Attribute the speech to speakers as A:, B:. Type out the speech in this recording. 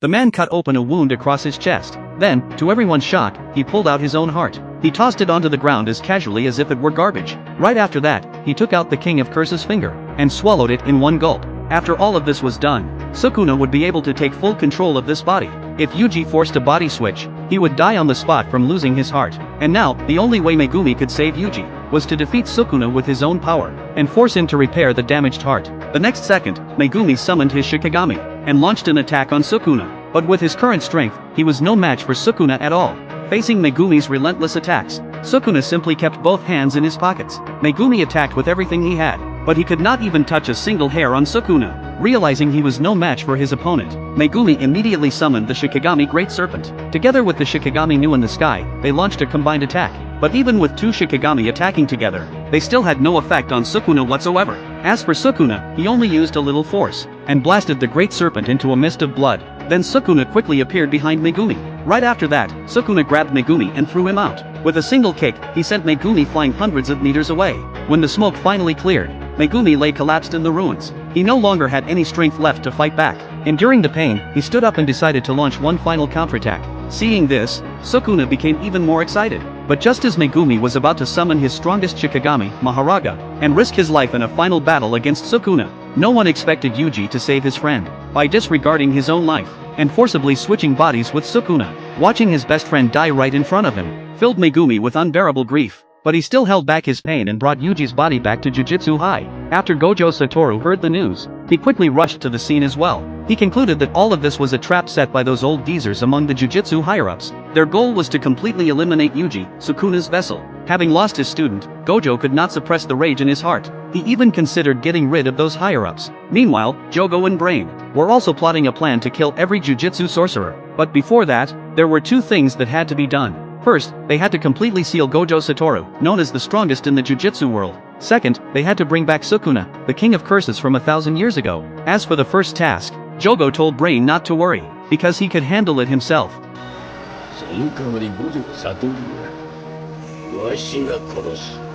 A: The man cut open a wound across his chest. Then, to everyone's shock, he pulled out his own heart. He tossed it onto the ground as casually as if it were garbage. Right after that, he took out the King of Curse's finger and swallowed it in one gulp. After all of this was done, Sukuna would be able to take full control of this body. If Yuji forced a body switch, he would die on the spot from losing his heart. And now, the only way Megumi could save Yuji was to defeat Sukuna with his own power and force him to repair the damaged heart. The next second, Megumi summoned his Shikigami and launched an attack on Sukuna. But with his current strength, he was no match for Sukuna at all. Facing Megumi's relentless attacks, Sukuna simply kept both hands in his pockets. Megumi attacked with everything he had, but he could not even touch a single hair on Sukuna. Realizing he was no match for his opponent, Megumi immediately summoned the Shikigami Great Serpent. Together with the Shikigami Nu in the sky, they launched a combined attack. But even with two Shikigami attacking together, they still had no effect on Sukuna whatsoever. As for Sukuna, he only used a little force and blasted the Great Serpent into a mist of blood. Then Sukuna quickly appeared behind Megumi. Right after that, Sukuna grabbed Megumi and threw him out. With a single kick, he sent Megumi flying hundreds of meters away. When the smoke finally cleared, Megumi lay collapsed in the ruins. He no longer had any strength left to fight back. Enduring the pain, he stood up and decided to launch one final counterattack. Seeing this, Sukuna became even more excited. But just as Megumi was about to summon his strongest Shikigami, Maharaga, and risk his life in a final battle against Sukuna, no one expected Yuji to save his friend by disregarding his own life and forcibly switching bodies with Sukuna. Watching his best friend die right in front of him filled Megumi with unbearable grief. But he still held back his pain and brought Yuji's body back to Jujutsu High. After Gojo Satoru heard the news, he quickly rushed to the scene as well. He concluded that all of this was a trap set by those old geezers among the Jujutsu higher-ups. Their goal was to completely eliminate Yuji, Sukuna's vessel. Having lost his student, Gojo could not suppress the rage in his heart. He even considered getting rid of those higher-ups. Meanwhile, Jogo and Brain were also plotting a plan to kill every Jujutsu sorcerer. But before that, there were two things that had to be done. First, they had to completely seal Gojo Satoru, known as the strongest in the Jujutsu world. Second, they had to bring back Sukuna, the King of Curses from 1,000 years ago. As for the first task, Jogo told Brain not to worry, because he could handle it himself.
B: その代わり五条悟はわしが殺す。